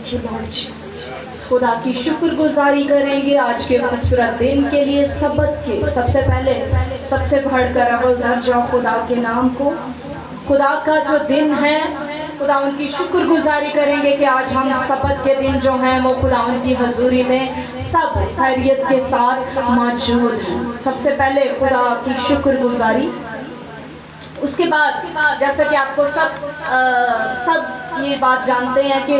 you Lord Jesus. खुदा की शुक्रगुजारी करेंगे आज के खूबसूरत दिन के लिए, सबक के सबसे पहले सबसे बढ़कर अव्वल दर्जा खुदा के नाम को, खुदा का जो दिन है खुदा उनकी शुक्रगुजारी करेंगे कि आज हम सबक के दिन जो हैं वो खुदा उनकी हजूरी में सब खैरियत के साथ मौजूद हैं। सबसे पहले खुदा की शुक्रगुजारी, उसके बाद जैसा कि आपको सब ये बात जानते हैं कि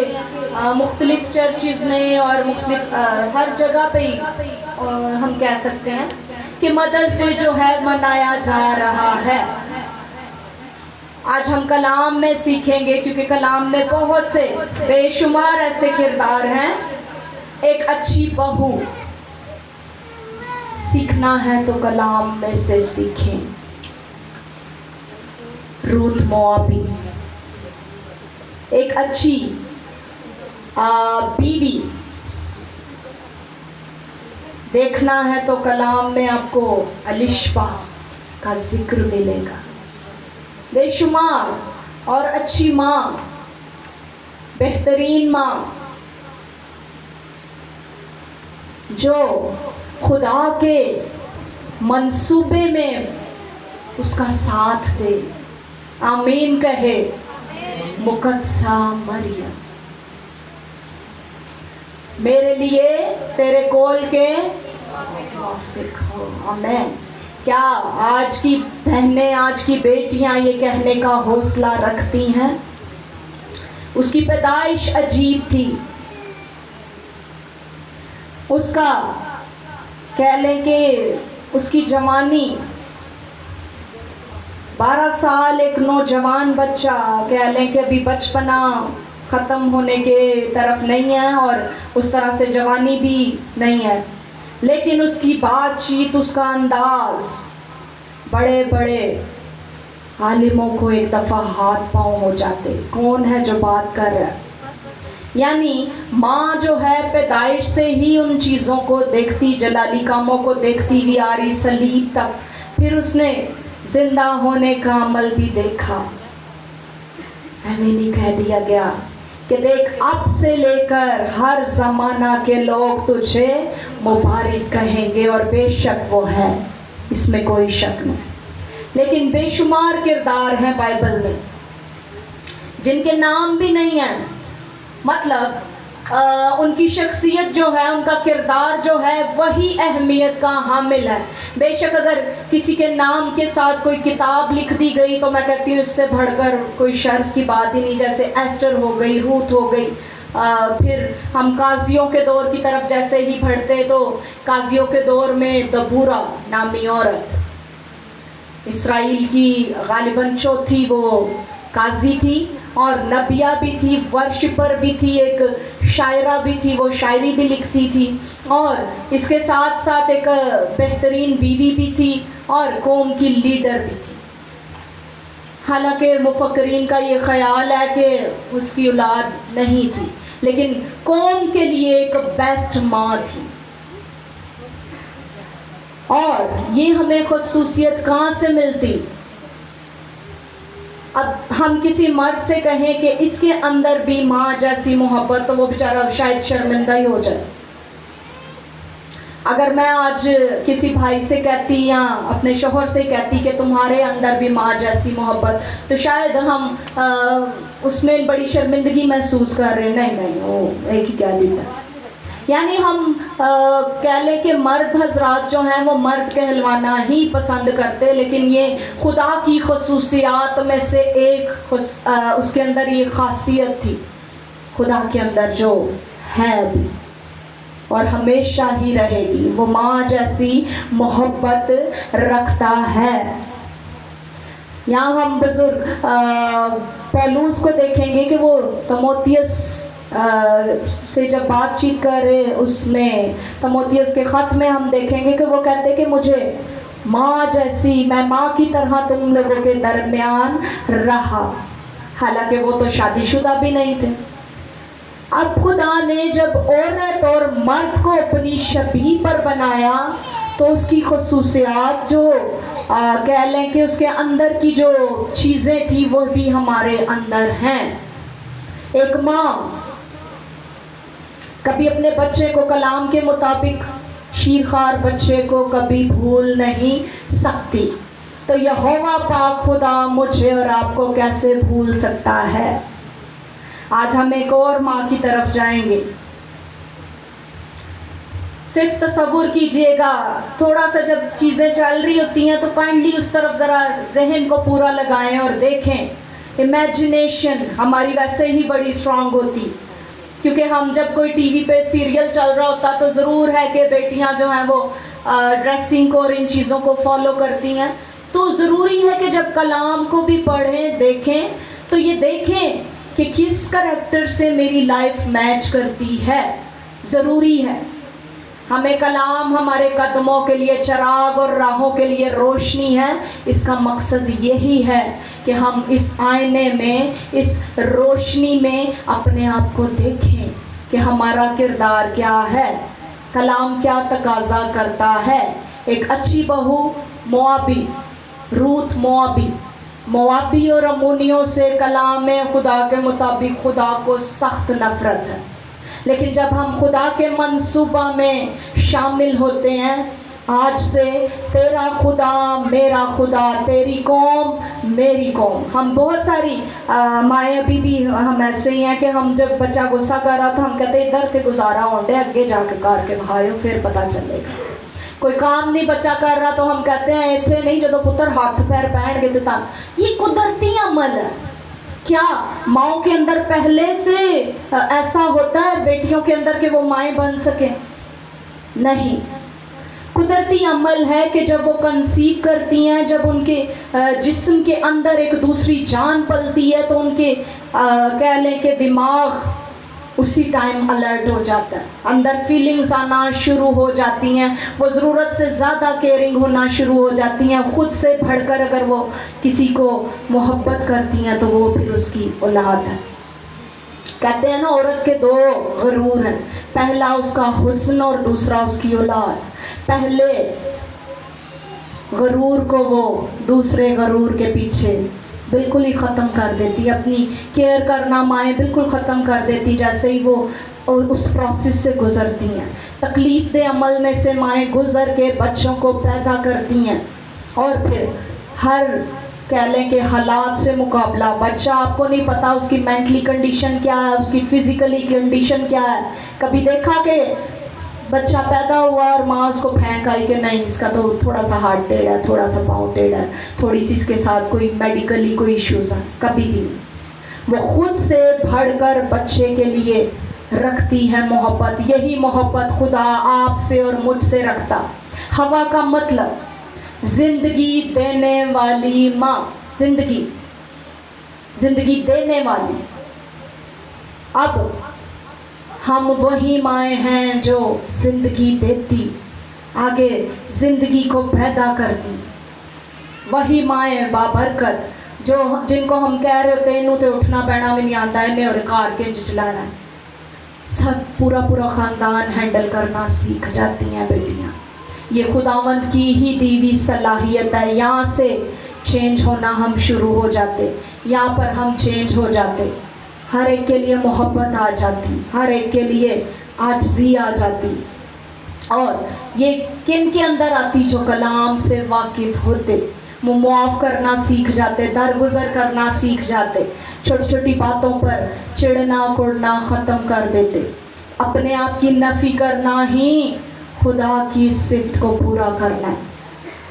मुख्तलिफ चर्चेज़ में और मुख्तलिफ हर जगह पे ही हम कह सकते हैं कि मदर्स डे जो है मनाया जा रहा है। आज हम कलाम में सीखेंगे क्योंकि कलाम में बहुत से बेशुमार ऐसे किरदार हैं। एक अच्छी बहू सीखना है तो कलाम में से सीखें। रूथ मोआबी, एक अच्छी बीवी देखना है तो कलाम में आपको अलिशबा का जिक्र मिलेगा। बेशुमार और अच्छी माँ, बेहतरीन माँ जो खुदा के मंसूबे में उसका साथ दे, आमीन कहे। मुकद्दसा मरियम, मेरे लिए तेरे कौल के मुवाफिक हो, आमीन। क्या आज की बहनें, आज की बेटियां ये कहने का हौसला रखती हैं? उसकी पैदाइश अजीब थी, उसका कह लें कि उसकी जवानी 12 साल, एक नौजवान बच्चा कह लें कि अभी बचपना ख़त्म होने के तरफ नहीं है और उस तरह से जवानी भी नहीं है, लेकिन उसकी बातचीत, उसका अंदाज बड़े बड़े आलिमों को एक दफ़ा हाथ पांव हो जाते, कौन है जो बात कर रहा है। यानी माँ जो है पैदाइश से ही उन चीज़ों को देखती, जलाली कामों को देखती हुई आ रही सलीब तक, फिर उसने जिंदा होने का अमल भी देखा। हमें नहीं कह दिया गया कि देख अब से लेकर हर ज़माना के लोग तुझे मुबारक कहेंगे, और बेशक वो है, इसमें कोई शक नहीं। लेकिन बेशुमार किरदार हैं बाइबल में जिनके नाम भी नहीं हैं, मतलब उनकी शख्सियत जो है, उनका किरदार जो है वही अहमियत का हामिल है। बेशक अगर किसी के नाम के साथ कोई किताब लिख दी गई तो मैं कहती हूँ इससे बढ़कर कोई शर्फ की बात ही नहीं। जैसे एस्टर हो गई, रूथ हो गई, फिर हम काजियों के दौर की तरफ जैसे ही बढ़ते तो काजियों के दौर में दबूरा नामी औरत, इसराइल की गालिबन चौथी वो काजी थी, और नबिया भी थी, वर्शिपर भी थी, एक शायरा भी थी, वो शायरी भी लिखती थी, और इसके साथ साथ एक बेहतरीन बीवी भी थी और कौम की लीडर भी थी। हालांकि मुफक्करीन का ये ख्याल है कि उसकी औलाद नहीं थी, लेकिन कौम के लिए एक बेस्ट माँ थी। और ये हमें खुसूसियत कहाँ से मिलती? अब हम किसी मर्द से कहें कि इसके अंदर भी माँ जैसी मोहब्बत, तो वो बेचारा शायद शर्मिंदा ही हो जाए। अगर मैं आज किसी भाई से कहती या अपने शोहर से कहती कि तुम्हारे अंदर भी माँ जैसी मोहब्बत, तो शायद हम उसमें बड़ी शर्मिंदगी महसूस कर रहे हैं। नहीं, वो एक ही क्या देता है। यानी हम कह लें कि मर्द हजरात जो हैं वो मर्द कहलवाना ही पसंद करते, लेकिन ये खुदा की खसूसियात में से एक उसके अंदर ये खासियत थी, खुदा के अंदर जो है अभी और हमेशा ही रहेगी, वो माँ जैसी मोहब्बत रखता है। यहाँ हम बुजुर्ग पौलुस को देखेंगे कि वो तिमोथियस से जब बातचीत कर रहे, उसमें तिमोथियस के ख़त में हम देखेंगे कि वो कहते कि मुझे माँ जैसी, मैं माँ की तरह तुम लोगों के दरमियान रहा। हालांकि वो तो शादीशुदा भी नहीं थे। अब खुदा ने जब औरत और मर्द को अपनी शबीह पर बनाया तो उसकी खसूसियात जो कह लें कि उसके अंदर की जो चीज़ें थी वो भी हमारे अंदर हैं। एक माँ کبھی اپنے بچے کو کلام کے مطابق شیرخوار بچے کو کبھی بھول نہیں سکتی، تو یہوہ پاک خدا مجھے اور آپ کو کیسے بھول سکتا ہے؟ آج ہم ایک اور ماں کی طرف جائیں گے۔ صرف تصور کیجئے گا، تھوڑا سا جب چیزیں چل رہی ہوتی ہیں تو کائنڈلی اس طرف ذرا ذہن کو پورا لگائیں اور دیکھیں۔ امیجنیشن ہماری ویسے ہی بڑی اسٹرانگ ہوتی، کیونکہ ہم جب کوئی ٹی وی پہ سیریل چل رہا ہوتا تو ضرور ہے کہ بیٹیاں جو ہیں وہ ڈریسنگ کو اور ان چیزوں کو فالو کرتی ہیں، تو ضروری ہے کہ جب کلام کو بھی پڑھیں دیکھیں تو یہ دیکھیں کہ کس کریکٹر سے میری لائف میچ کرتی ہے۔ ضروری ہے، ہمیں کلام ہمارے قدموں کے لیے چراغ اور راہوں کے لیے روشنی ہے۔ اس کا مقصد یہی ہے کہ ہم اس آئینے میں، اس روشنی میں اپنے آپ کو دیکھیں کہ ہمارا کردار کیا ہے، کلام کیا تقاضا کرتا ہے۔ ایک اچھی بہو موابی، روت موابی اور امونیوں سے کلام خدا کے مطابق خدا کو سخت نفرت ہے، لیکن جب ہم خدا کے منصوبہ میں شامل ہوتے ہیں، آج سے تیرا خدا میرا خدا، تیری قوم میری قوم۔ ہم بہت ساری مائیں ابھی بھی ہم ایسے ہی ہیں کہ ہم جب بچہ غصہ کر رہا تو ہم کہتے ہیں ادھر کے گزارا ہونڈے اگے جا کے کار کے بھائیو پھر پتہ چلے گا۔ کوئی کام نہیں بچہ کر رہا تو ہم کہتے ہیں ایتھے نہیں جدو پتر ہاتھ پیر پہن گے تو یہ قدرتی عمل ہے۔ کیا ماؤں کے اندر پہلے سے ایسا ہوتا ہے بیٹیوں کے اندر کہ وہ مائیں بن سکیں؟ نہیں، قدرتی عمل ہے کہ جب وہ کنسیو کرتی ہیں، جب ان کے جسم کے اندر ایک دوسری جان پلتی ہے تو ان کے کہہ لیں کہ دماغ اسی ٹائم الرٹ ہو جاتا ہے، اندر فیلنگز آنا شروع ہو جاتی ہیں، وہ ضرورت سے زیادہ کیئرنگ ہونا شروع ہو جاتی ہیں، خود سے بڑھ کر اگر وہ کسی کو محبت کرتی ہیں تو وہ پھر اس کی اولاد ہے۔ کہتے ہیں نا عورت کے دو غرور ہیں، پہلا اس کا حسن اور دوسرا اس کی اولاد۔ پہلے غرور کو وہ دوسرے غرور کے پیچھے بالکل ہی ختم کر دیتی، اپنی کیئر کرنا مائیں بالکل ختم کر دیتی جیسے ہی وہ اس پروسیس سے گزرتی ہیں۔ تکلیف دہ عمل میں سے مائیں گزر کے بچوں کو پیدا کرتی ہیں، اور پھر ہر کہہ لیں کہ حالات سے مقابلہ، بچہ آپ کو نہیں پتا اس کی مینٹلی کنڈیشن کیا ہے، اس کی فزیکلی کنڈیشن کیا ہے۔ کبھی دیکھا کہ بچہ پیدا ہوا اور ماں اس کو پھینک آئی کہ نہیں اس کا تو تھوڑا سا ہاتھ ٹیڑھا ہے، تھوڑا سا پاؤں ٹیڑھا ہے، تھوڑی سی اس کے ساتھ کوئی میڈیکلی کوئی ایشوز ہیں؟ کبھی بھی نہیں۔ وہ خود سے بڑھ کر بچے کے لیے رکھتی ہے محبت۔ یہی محبت خدا آپ سے اور مجھ سے رکھتا۔ ہوا کا مطلب زندگی دینے والی ماں، زندگی دینے والی۔ اب ہم وہی مائیں ہیں جو زندگی دیتی، آگے زندگی کو پیدا کرتی، وہی مائیں بابرکت جو جن کو ہم کہہ رہے ہوتے ہیں انہوں تے اٹھنا بینا بھی نہیں آتا، انہیں اور کار کے چلانا ہے، سب پورا خاندان ہینڈل کرنا سیکھ جاتی ہیں بیٹیاں۔ یہ خداوند کی ہی دی ہوئی صلاحیت ہے۔ یہاں سے چینج ہونا ہم شروع ہو جاتے، یہاں پر ہم چینج ہو جاتے، ہر ایک کے لیے محبت آ جاتی، ہر ایک کے لیے عاجزی آ جاتی۔ اور یہ کن کے اندر آتی؟ جو کلام سے واقف ہوتے، وہ معاف کرنا سیکھ جاتے، درگزر کرنا سیکھ جاتے، چھوٹی چھوٹی باتوں پر چڑنا کڑنا ختم کر دیتے، اپنے آپ کی نفی کرنا ہی خدا کی صفت کو پورا کرنا ہے،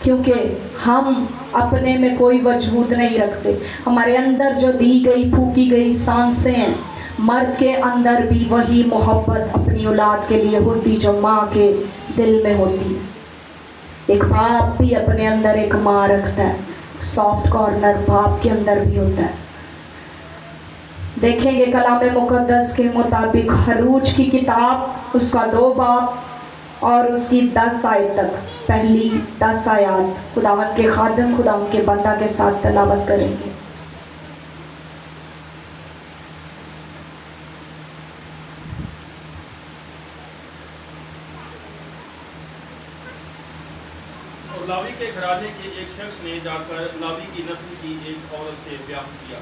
کیونکہ ہم اپنے میں کوئی وجود نہیں رکھتے۔ ہمارے اندر جو دی گئی پھونکی گئی سانسیں ہیں، مرد کے اندر بھی وہی محبت اپنی اولاد کے لیے ہوتی جو ماں کے دل میں ہوتی۔ ایک باپ بھی اپنے اندر ایک ماں رکھتا ہے، سافٹ کارنر باپ کے اندر بھی ہوتا ہے۔ دیکھیں گے کلام مقدس کے مطابق خروج کی کتاب اس کا 2 باب اور اس کی 10 آیت تک، پہلی 10 آیات خداوند کے خادم خداوند کے بندہ کے ساتھ تلاوت کریں گے۔ اور لاوی کے گھرانے کے ایک شخص نے جا کر لاوی کی نسل کی ایک عورت سے بیاہ کیا۔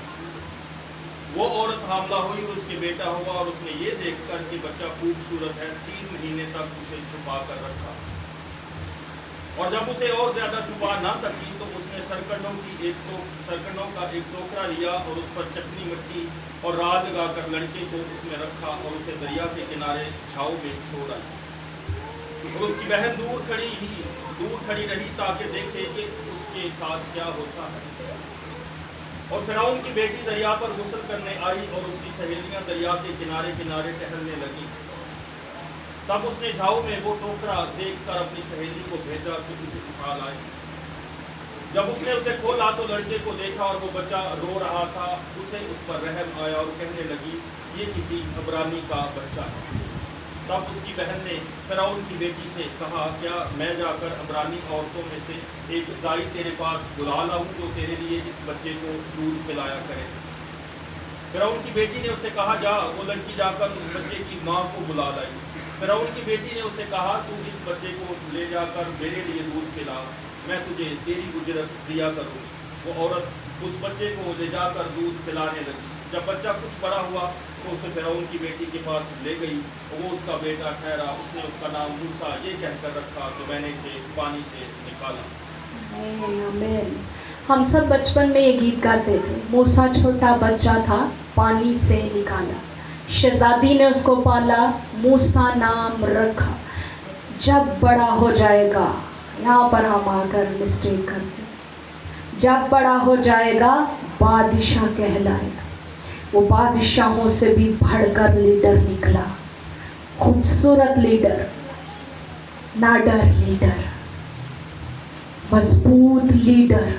वो औरत हामला हुई और उसके बेटा हुआ, और उसने ये देखकर कि बच्चा खूबसूरत है 3 महीने तक उसे छुपा कर रखा। और जब उसे और ज़्यादा छुपा ना सकी तो उसने सरकंडों का एक टोकरा लिया और उस पर चटनी मिट्टी और रात लगाकर लड़के को उसमें रखा और उसे दरिया के किनारे छाव में छोड़ आई। और उसकी बहन दूर खड़ी रही ताकि देखे कि उसके साथ क्या होता है। और फिरौन की बेटी दरिया पर गुस्ल करने आई और उसकी सहेलियां दरिया के किनारे किनारे टहलने लगी। तब उसने झाऊ में वो टोकरा देखकर अपनी सहेली को भेजा कि उसे उठा लाए। जब उसने उसे खोला तो लड़के को देखा और वो बच्चा रो रहा था। उसे उस पर रहम आया और कहने लगी, ये किसी अब्रानी का बच्चा है। तब उसकी बहन ने फिरौन की बेटी से कहा, क्या मैं जाकर अब्रानी औरतों में से एक गाय तेरे पास बुला लाऊं जो तेरे लिए इस बच्चे को दूध पिलाया करे। फिरौन की बेटी ने उसे कहा, जा। वो लड़की जाकर उस बच्चे की माँ को बुला लाई। फिरौन की बेटी ने उसे कहा, तू इस बच्चे को ले जाकर मेरे लिए दूध पिला, मैं तुझे तेरी उजरत दिया करूँगी। वो औरत उस बच्चे को ले जाकर दूध पिलाने लगी। जब बच्चा कुछ बड़ा हुआ तो उसे फिरौन की बेटी के पास ले गई। वो उसका बेटा ठहरा। उसने उसका नाम मूसा ये कहकर रखा कि मैंने इसे पानी से निकाला। आमीन। हम सब बचपन में ये गीत गाते थे, मूसा छोटा बच्चा था पानी से निकाला, शहजादी ने उसको पाला, मूसा नाम रखा, जब बड़ा हो जाएगा। यहाँ पर हम आकर मिस्टेक करते हैं। जब बड़ा हो जाएगा बादशाह कहलाएगा। वो बादशाहों से भी बढ़कर लीडर निकला, खूबसूरत लीडर, नाडर लीडर, मजबूत लीडर,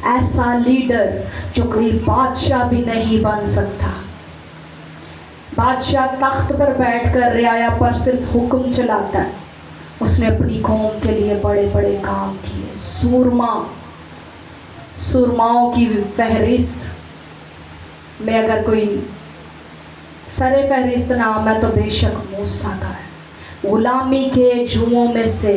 ऐसा लीडर जो कोई बादशाह भी नहीं बन सकता। बादशाह तख्त पर बैठकर रियाया पर सिर्फ हुक्म चलाता है। उसने अपनी कौम के लिए बड़े बड़े काम किए। सूरमाओं की फहरिस्त में अगर कोई सरे फहरिस्त नाम है तो बेशक मूसा का है। गुलामी के जुओं में से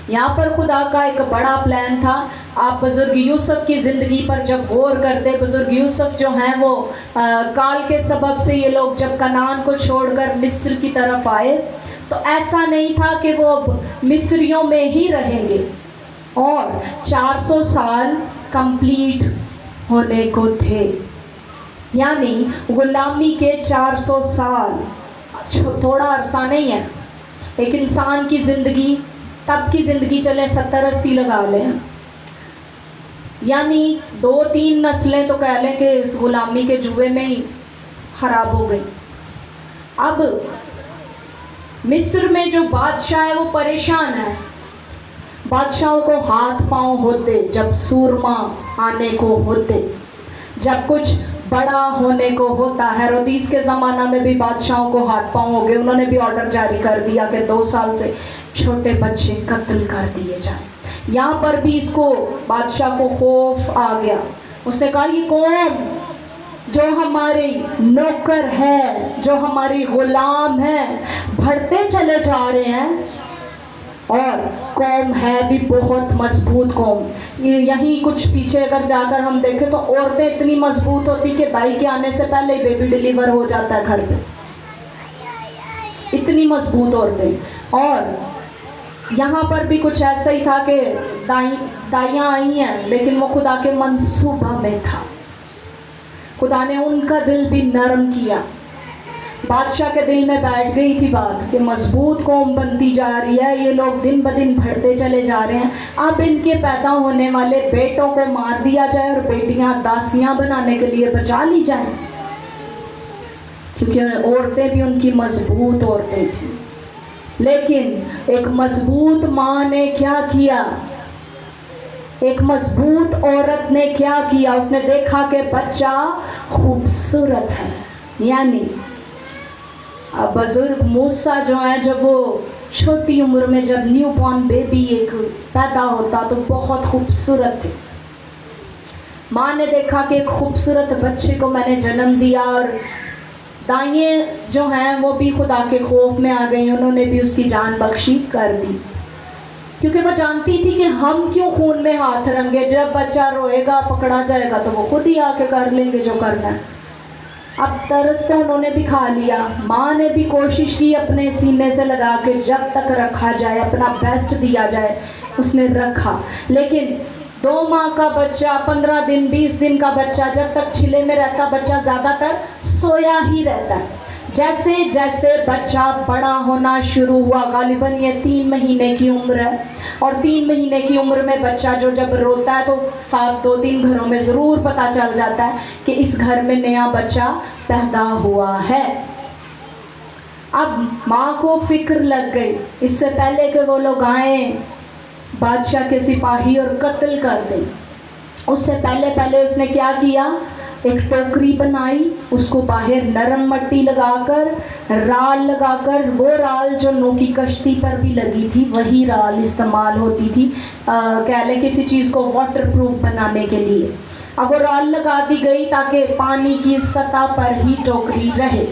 यहाँ पर खुदा का एक बड़ा प्लान था। आप बुज़ुर्ग यूसुफ की ज़िंदगी पर जब गौर करते, बुज़ुर्ग यूसुफ जो हैं वो काल के सबब से ये लोग जब कनान को छोड़कर मिस्र की तरफ आए तो ऐसा नहीं था कि वो अब मिस्रियों में ही रहेंगे, और 400 साल कंप्लीट होने को थे। यानी गुलामी के 400 साल थोड़ा अरसा नहीं है। एक इंसान की ज़िंदगी, तब की ज़िंदगी चले 70-80 लगा लें, यानी 2-3 नस्लें तो कह लें कि इस गुलामी के जुए में ही ख़राब हो गई। अब मिस्र में जो बादशाह है वो परेशान है। बादशाहों को हाथ पांव होते जब सूरमा आने को होते, जब कुछ बड़ा होने को होता। हेरोदीस के ज़माना में भी बादशाहों को हाथ पांव हो गए। उन्होंने भी ऑर्डर जारी कर दिया कि 2 साल से छोटे बच्चे कत्ल कर दिए जाए। यहाँ पर भी इसको बादशाह को खौफ आ गया। उसने कहा, ये कौम जो हमारे नौकर है, जो हमारी गुलाम है, बढ़ते चले जा रहे हैं, और कौम है भी बहुत मजबूत कौम। यहीं कुछ पीछे अगर जाकर हम देखें तो औरतें इतनी मजबूत होती कि भाई के आने से पहले ही बेबी डिलीवर हो जाता है घर पे, इतनी मजबूत औरतें। और यहाँ पर भी कुछ ऐसा ही था कि दाइयाँ आई हैं, लेकिन वो खुदा के मंसूबा में था। खुदा ने उनका दिल भी नरम किया। बादशाह के दिल में बैठ गई थी बात कि मजबूत कौम बनती जा रही है, ये लोग दिन ब दिन बढ़ते चले जा रहे हैं, अब इनके पैदा होने वाले बेटों को मार दिया जाए और बेटियां दासियां बनाने के लिए बचा ली जाए, क्योंकि औरतें भी उनकी मजबूत औरतें थी। लेकिन एक मजबूत माँ ने क्या किया, एक मजबूत औरत ने क्या किया, उसने देखा कि बच्चा खूबसूरत है। यानी अब बुजुर्ग मूसा जो है, जब वो छोटी उम्र में जब न्यू बॉर्न बेबी एक पैदा होता तो बहुत खूबसूरत थे। माँ ने देखा कि एक खूबसूरत बच्चे को मैंने जन्म दिया, और दाइयाँ जो हैं वो भी खुदा के खौफ में आ गई, उन्होंने भी उसकी जान बख्शी कर दी। کیونکہ وہ جانتی تھی کہ ہم کیوں خون میں ہاتھ رنگے، جب بچہ روئے گا پکڑا جائے گا تو وہ خود ہی آ کے کر لیں گے جو کرنا ہے۔ اب ترس تو انہوں نے بھی کھا لیا، ماں نے بھی کوشش کی اپنے سینے سے لگا کے جب تک رکھا جائے، اپنا بیسٹ دیا جائے، اس نے رکھا، لیکن 2 ماہ کا بچہ، 15 دن 20 دن کا بچہ جب تک چھلے میں رہتا، بچہ زیادہ تر سویا ہی رہتا ہے۔ جیسے جیسے بچہ بڑا ہونا شروع ہوا، غالباً یہ 3 مہینے کی عمر ہے، اور 3 مہینے کی عمر میں بچہ جو جب روتا ہے تو 2-3 گھروں میں ضرور پتہ چل جاتا ہے کہ اس گھر میں نیا بچہ پیدا ہوا ہے۔ اب ماں کو فکر لگ گئی، اس سے پہلے کہ وہ لوگ آئیں بادشاہ کے سپاہی اور قتل کر دیں، اس سے پہلے اس نے کیا کیا، ایک ٹوکری بنائی، اس کو باہر نرم مٹی لگا کر، رال لگا کر، وہ رال جو نوح کی کشتی پر بھی لگی تھی وہی رال استعمال ہوتی تھی کہہ لیں کسی چیز کو واٹر پروف بنانے کے لیے۔ اب وہ رال لگا دی گئی تاکہ پانی کی سطح پر ہی ٹوکری رہے،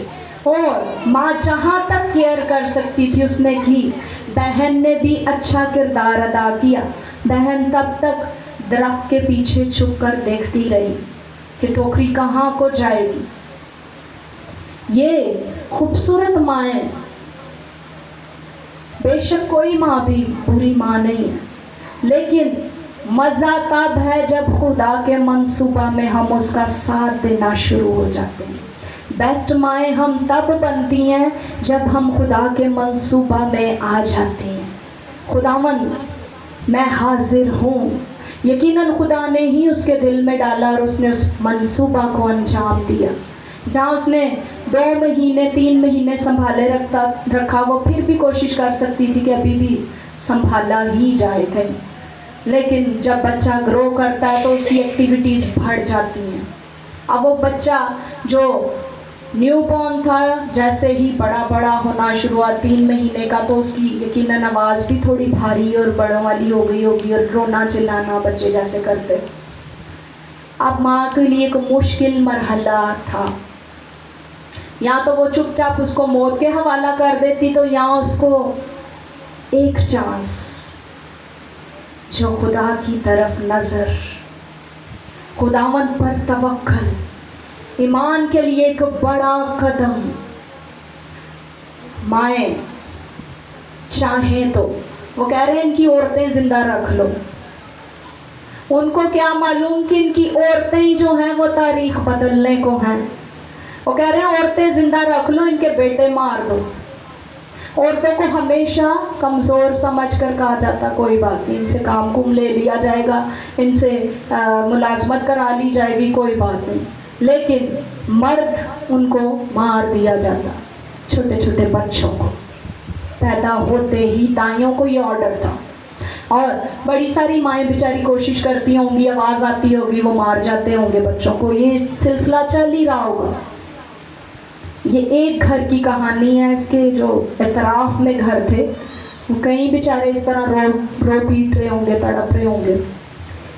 اور ماں جہاں تک کیئر کر سکتی تھی اس نے کی۔ بہن نے بھی اچھا کردار ادا کیا، بہن تب تک درخت کے پیچھے چھپ کر دیکھتی رہی کہ ٹوکری کہاں کو جائے گی۔ یہ خوبصورت مائیں، بے شک کوئی ماں بھی بری ماں نہیں ہے، لیکن مزہ تب ہے جب خدا کے منصوبہ میں ہم اس کا ساتھ دینا شروع ہو جاتے ہیں۔ بیسٹ مائیں ہم تب بنتی ہیں جب ہم خدا کے منصوبہ میں آ جاتے ہیں۔ خداوند میں حاضر ہوں، یقیناً خدا نے ہی اس کے دل میں ڈالا اور اس نے اس منصوبہ کو انجام دیا۔ جہاں اس نے 2 مہینے 3 مہینے سنبھالے رکھا، وہ پھر بھی کوشش کر سکتی تھی کہ ابھی بھی سنبھالا ہی جائے کہیں، لیکن جب بچہ گرو کرتا ہے تو اس کی ایکٹیویٹیز بڑھ جاتی ہیں۔ اب وہ بچہ جو نیو بورن تھا جیسے ہی بڑا ہونا شروع ہوا 3 مہینے کا، تو اس کی یقیناً آواز بھی تھوڑی بھاری اور بڑوں والی ہو گئی ہوگی، اور رونا چلانا بچے جیسے کرتے۔ اب ماں کے لیے ایک مشکل مرحلہ تھا، یا تو وہ چپ چاپ اس کو موت کے حوالہ کر دیتی، تو یا اس کو ایک چانس، جو خدا کی طرف نظر، خداوند پر توکل، ایمان کے لیے ایک بڑا قدم۔ مائیں چاہیں تو وہ کہہ رہے ہیں ان کی عورتیں زندہ رکھ لو، ان کو کیا معلوم کہ ان کی عورتیں جو ہیں وہ تاریخ بدلنے کو ہیں۔ وہ کہہ رہے ہیں عورتیں زندہ رکھ لو، ان کے بیٹے مار دو۔ عورتوں کو ہمیشہ کمزور سمجھ کر کہا جاتا کوئی بات نہیں، ان سے کام کم لے لیا جائے گا، ان سے ملازمت کرا لی جائے گی، کوئی بات نہیں، لیکن مرد ان کو مار دیا جاتا۔ چھوٹے چھوٹے بچوں کو پیدا ہوتے ہی دائیوں کو یہ آرڈر تھا، اور بڑی ساری مائیں بیچاری کوشش کرتی ہوں گی، آواز آتی ہوگی، وہ مار جاتے ہوں گے بچوں کو، یہ سلسلہ چل ہی رہا ہوگا۔ یہ ایک گھر کی کہانی ہے، اس کے جو اطراف میں گھر تھے وہ کئی بیچارے اس طرح رو پیٹ رہے ہوں گے، تڑپ رہے ہوں گے،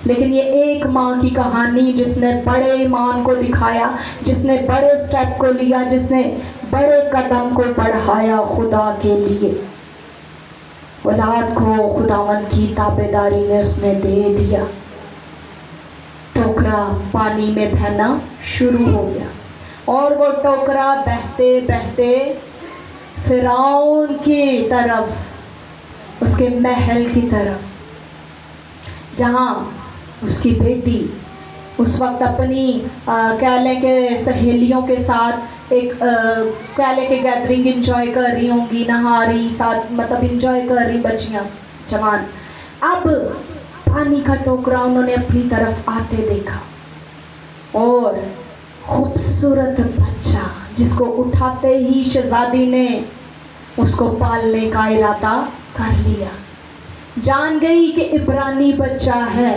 لیکن یہ ایک ماں کی کہانی جس نے بڑے ایمان کو دکھایا، جس نے بڑے سٹیپ کو لیا، جس نے بڑے قدم کو بڑھایا خدا کے لیے۔ اولاد کو خداوند کی تابعداری میں اس نے دے دیا۔ ٹوکرا پانی میں بہنا شروع ہو گیا، اور وہ ٹوکرا بہتے بہتے فرعون کی طرف، اس کے محل کی طرف، جہاں اس کی بیٹی اس وقت اپنی کہہ لیں کہ سہیلیوں کے ساتھ ایک کہہ لیں کہ گیدرنگ انجوائے کر رہی ہوں گی، نہا رہی ساتھ، مطلب انجوائے کر رہی بچیاں جوان۔ اب پانی کا ٹوکرا انہوں نے اپنی طرف آتے دیکھا، اور خوبصورت بچہ جس کو اٹھاتے ہی شہزادی نے اس کو پالنے کا ارادہ کر لیا۔ جان گئی کہ عبرانی بچہ ہے،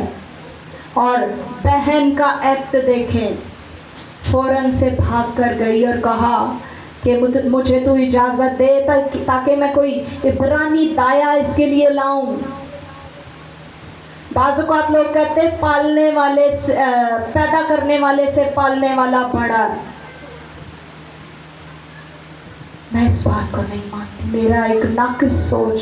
اور بہن کا ایکٹ دیکھیں، فوراً سے بھاگ کر گئی اور کہا کہ مجھے تو اجازت دے تاکہ میں کوئی عبرانی دایا اس کے لیے لاؤں۔ بعض اوقات لوگ کہتے ہیں پالنے والے پیدا کرنے والے سے پالنے والا بڑا۔ میں اس بات کو نہیں مانتی، میرا ایک ناقص سوچ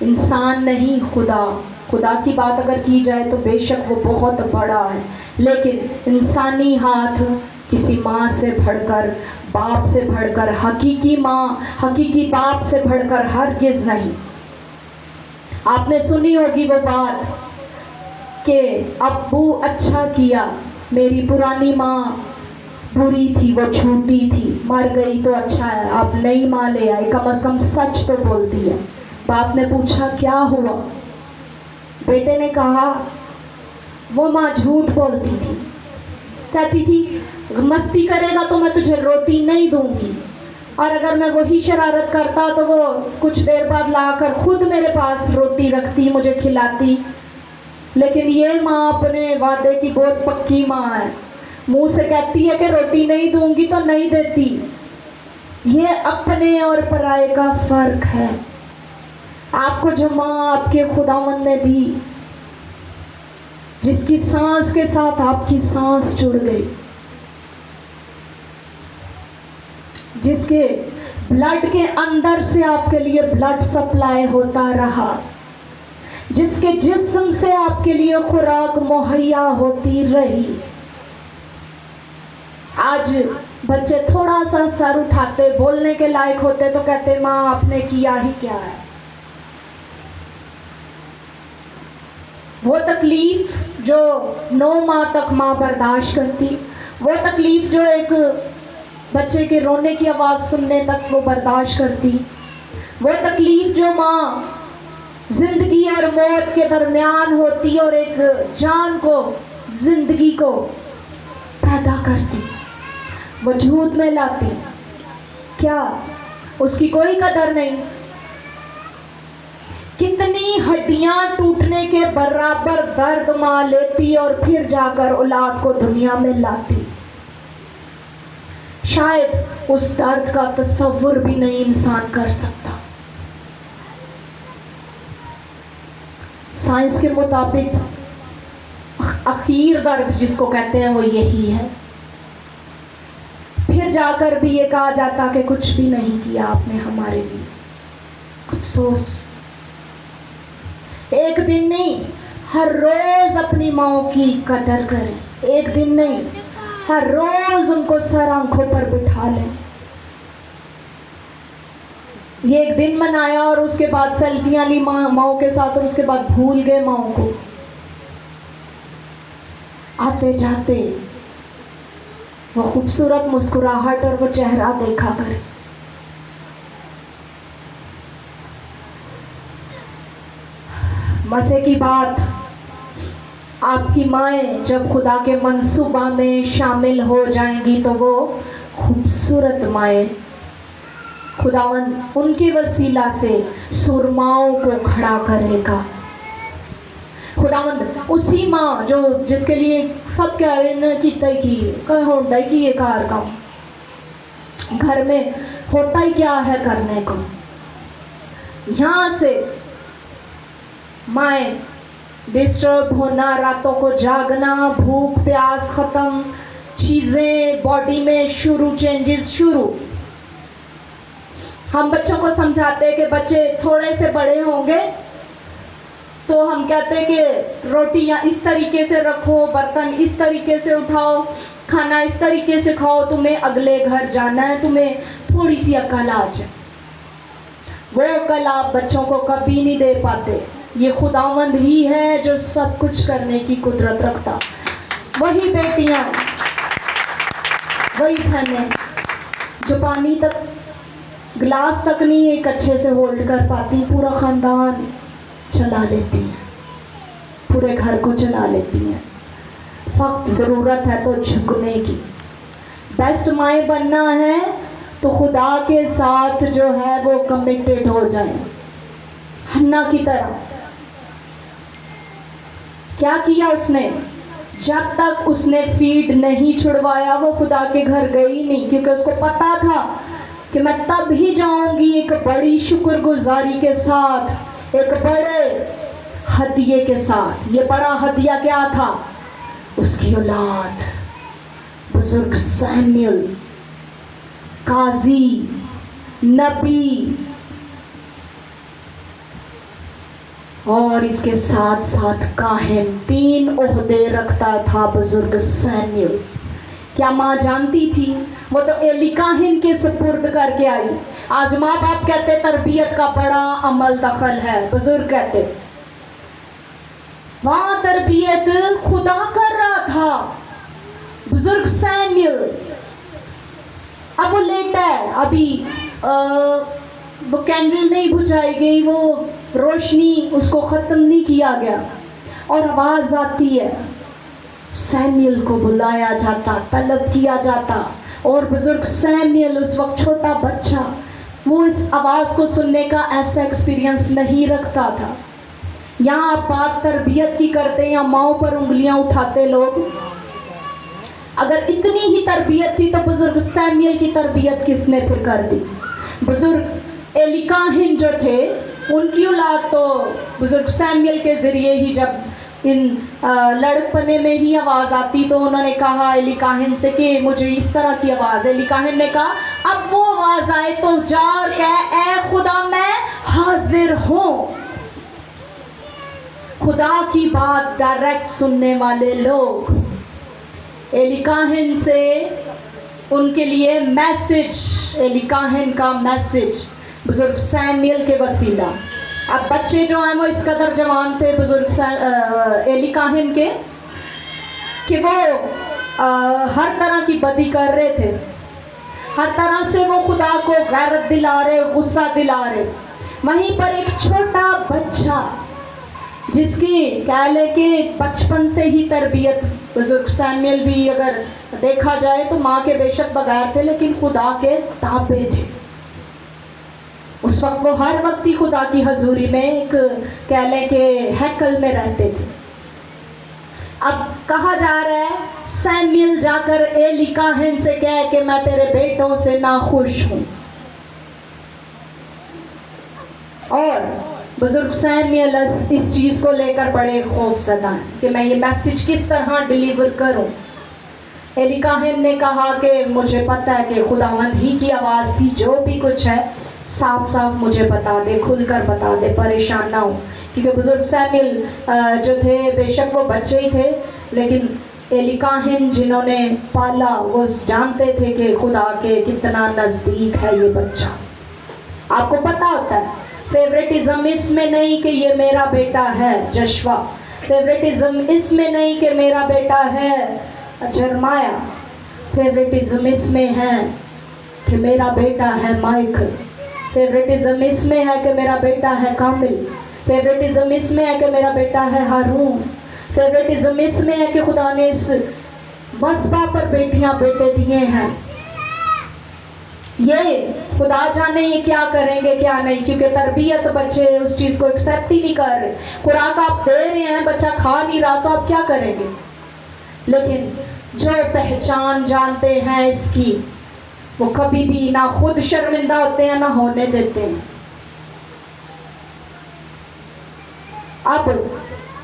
इंसान नहीं, खुदा। खुदा की बात अगर की जाए तो बेशक वो बहुत बड़ा है, लेकिन इंसानी हाथ किसी माँ से बढ़कर, बाप से बढ़कर, हकीकी माँ, हकीकी बाप से बढ़कर हरगिज़ नहीं। आपने सुनी होगी वो बात कि अब्बू अच्छा किया, मेरी पुरानी माँ बुरी थी, वो झूठी थी, मर गई तो अच्छा है, आप नई माँ ले आए, कम से कम सच तो बोलती है। बाप ने पूछा क्या हुआ? बेटे ने कहा वो माँ झूठ बोलती थी, कहती थी मस्ती करेगा तो मैं तुझे रोटी नहीं दूंगी, और अगर मैं वही शरारत करता तो वो कुछ देर बाद लाकर खुद मेरे पास रोटी रखती, मुझे खिलाती। लेकिन ये माँ अपने वादे की बहुत पक्की माँ है, मुंह से कहती है कि रोटी नहीं दूंगी तो नहीं देती। ये अपने और पराये का फर्क है। आपको जो माँ आपके खुदावंद ने दी, जिसकी सांस के साथ आपकी सांस जुड़ गई, जिसके ब्लड के अंदर से आपके लिए ब्लड सप्लाई होता रहा, जिसके जिस्म से आपके लिए खुराक मुहैया होती रही। आज बच्चे थोड़ा सा सर उठाते, बोलने के लायक होते तो कहते माँ आपने किया ही क्या है। वो तकलीफ जो 9 माह तक माँ बर्दाश्त करती, वो तकलीफ जो एक बच्चे के रोने की आवाज़ सुनने तक वो बर्दाश्त करती, वो तकलीफ जो माँ जिंदगी और मौत के दरमियान होती और एक जान को, जिंदगी को पैदा करती, वजूद में लाती, क्या उसकी कोई कदर नहीं? कितनी हड्डियां टूटने के बराबर दर्द माँ लेती और फिर जाकर औलाद को दुनिया में लाती। शायद उस दर्द का तसव्वुर भी नहीं इंसान कर सकता। साइंस के मुताबिक आखिर दर्द जिसको कहते हैं वो यही है। फिर जाकर भी ये कहा जाता कि कुछ भी नहीं किया आपने हमारे लिए। अफसोस। एक दिन नहीं, हर रोज अपनी माँओं की कदर करें। एक दिन नहीं, हर रोज उनको सर आंखों पर बिठा लें। ये एक दिन मनाया और उसके बाद सेल्फियां ली माँओं के साथ और उसके बाद भूल गए माँओं को। आते जाते वो खूबसूरत मुस्कुराहट और वो चेहरा देखा करें। मज़े की बात, आपकी माएँ जब खुदा के मंसूबा में शामिल हो जाएंगी तो वो खूबसूरत माएँ, खुदावंद उनके वसीला से सुरमाओं को खड़ा करेगा। खुदावंद उसी माँ जो जिसके लिए सब कह रहे हैं कि तय की होता है कि ये कार का घर में होता ही क्या है करने को, यहाँ से माएँ डिस्टर्ब होना, रातों को जागना, भूख प्यास ख़त्म, चीज़ें बॉडी में शुरू, चेंजेस शुरू। हम बच्चों को समझाते हैं कि बच्चे थोड़े से बड़े होंगे तो हम कहते हैं कि रोटियां इस तरीके से रखो, बर्तन इस तरीके से उठाओ, खाना इस तरीके से खाओ, तुम्हें अगले घर जाना है, तुम्हें थोड़ी सी अकल आ जाए। वो अकल आप बच्चों को कभी नहीं दे पाते। ये खुदावंद ही है जो सब कुछ करने की कुदरत रखता। वही बेटियां, वही बहनें जो पानी तक, गिलास तक नहीं एक अच्छे से होल्ड कर पाती, पूरा ख़ानदान चला लेती हैं, पूरे घर को चला लेती हैं। वक्त ज़रूरत है तो झुकने की। बेस्ट माएँ बनना है तो खुदा के साथ जो है वो कमिटेड हो जाए। हन्ना की तरह क्या किया उसने? जब तक उसने फीड नहीं छुड़वाया वो खुदा के घर गई नहीं, क्योंकि उसको पता था कि मैं तब ही जाऊंगी एक बड़ी शुक्रगुजारी के साथ, एक बड़े हदिये के साथ। ये बड़ा हदिया क्या था? उसकी औलाद, बुजुर्ग सैमुएल, काजी, नबी, اور اس کے ساتھ ساتھ کاہن 3 عہدے رکھتا تھا بزرگ سیموئل. کیا ماں جانتی تھی؟ وہ تو ایلی کاہن کے سپرد کر کے آئی. آج ماں باپ کہتے تربیت کا بڑا عمل دخل ہے، بزرگ کہتے وہاں تربیت خدا کر رہا تھا. بزرگ سیموئل اب وہ لیٹا ہے، ابھی وہ کینڈل نہیں بجھائی گئی، وہ روشنی اس کو ختم نہیں کیا گیا، اور آواز آتی ہے. سیموئل کو بلایا جاتا، طلب کیا جاتا، اور بزرگ سیموئل اس وقت چھوٹا بچہ، وہ اس آواز کو سننے کا ایسا ایکسپیرینس نہیں رکھتا تھا. یہاں آپ بات تربیت کی کرتے ہیں یا ماؤں پر انگلیاں اٹھاتے لوگ. اگر اتنی ہی تربیت تھی تو بزرگ سیموئل کی تربیت کس نے پھر کر دی؟ بزرگ ایلی کاہن جو تھے ان کی اولاد تو بزرگ سیموئل کے ذریعے ہی، جب ان لڑکپنے میں ہی آواز آتی تو انہوں نے کہا ایلی کاہن سے کہ مجھے اس طرح کی آواز. ایلی کاہن نے کہا اب وہ آواز آئے تو جا اور کہہ اے خدا میں حاضر ہوں. خدا کی بات ڈائریکٹ سننے والے لوگ ایلی کاہن سے ان کے لیے میسج، ایلی کاہن کا میسج بزرگ سیموئل کے وسیلہ. اب بچے جو ہیں وہ اس قدر جوان تھے بزرگ ایلی کاہن کے کہ وہ ہر طرح کی بدی کر رہے تھے، ہر طرح سے وہ خدا کو غیرت دلا رہے، غصہ دلا رہے. وہیں پر ایک چھوٹا بچہ جس کی کہہ لے کہ بچپن سے ہی تربیت، بزرگ سیموئل بھی اگر دیکھا جائے تو ماں کے بے شک بغیر تھے لیکن خدا کے تابع تھے. اس وقت وہ ہر وقت ہی خدا کی حضوری میں ایک کہہ لیں کہ ہیکل میں رہتے تھے. اب کہا جا رہا ہے سیموئل جا کر ایلی کاہن سے کہے کہ میں تیرے بیٹوں سے ناخوش ہوں. اور بزرگ سیموئل اس چیز کو لے کر بڑے خوف زدہ ہیں کہ میں یہ میسج کس طرح ڈیلیور کروں. ایلی کاہن نے کہا کہ مجھے پتہ ہے کہ خداوند ہی کی آواز تھی، جو بھی کچھ ہے صاف صاف مجھے بتا دے، کھل کر بتا دے، پریشان نہ ہو. کیونکہ بزرگ سیموئل جو تھے بے شک وہ بچے ہی تھے لیکن ایلی کاہن جنہوں نے پالا وہ جانتے تھے کہ خدا کے کتنا نزدیک ہے یہ بچہ. آپ کو پتہ ہوتا ہے فیوریٹزم اس میں نہیں کہ یہ میرا بیٹا ہے جشوا، فیوریٹزم اس میں نہیں کہ میرا بیٹا ہے جرمایا، فیوریٹزم اس میں ہے کہ میرا بیٹا ہے مائیکل، فیوریٹزم اس میں ہے کہ میرا بیٹا ہے کامل، فیوریٹزم اس میں ہے کہ میرا بیٹا ہے ہارون، فیوریٹزم اس میں ہے کہ خدا نے اس مذبح پر بیٹیاں بیٹے دیے ہیں. یہ خدا جانے یہ کیا کریں گے کیا نہیں، کیونکہ تربیت بچے اس چیز کو ایکسیپٹ ہی نہیں کر رہے. خوراک آپ دے رہے ہیں، بچہ کھا نہیں رہا تو آپ کیا کریں گے. لیکن جو پہچان جانتے ہیں اس کی وہ کبھی بھی نہ خود شرمندہ ہوتے ہیں نہ ہونے دیتے ہیں. اب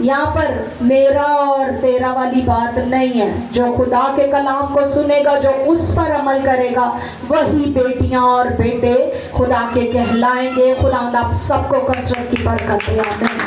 یہاں پر میرا اور تیرا والی بات نہیں ہے. جو خدا کے کلام کو سنے گا، جو اس پر عمل کرے گا، وہی بیٹیاں اور بیٹے خدا کے کہلائیں گے. خدا آپ سب کو کثرت کی برکت دے. آمین.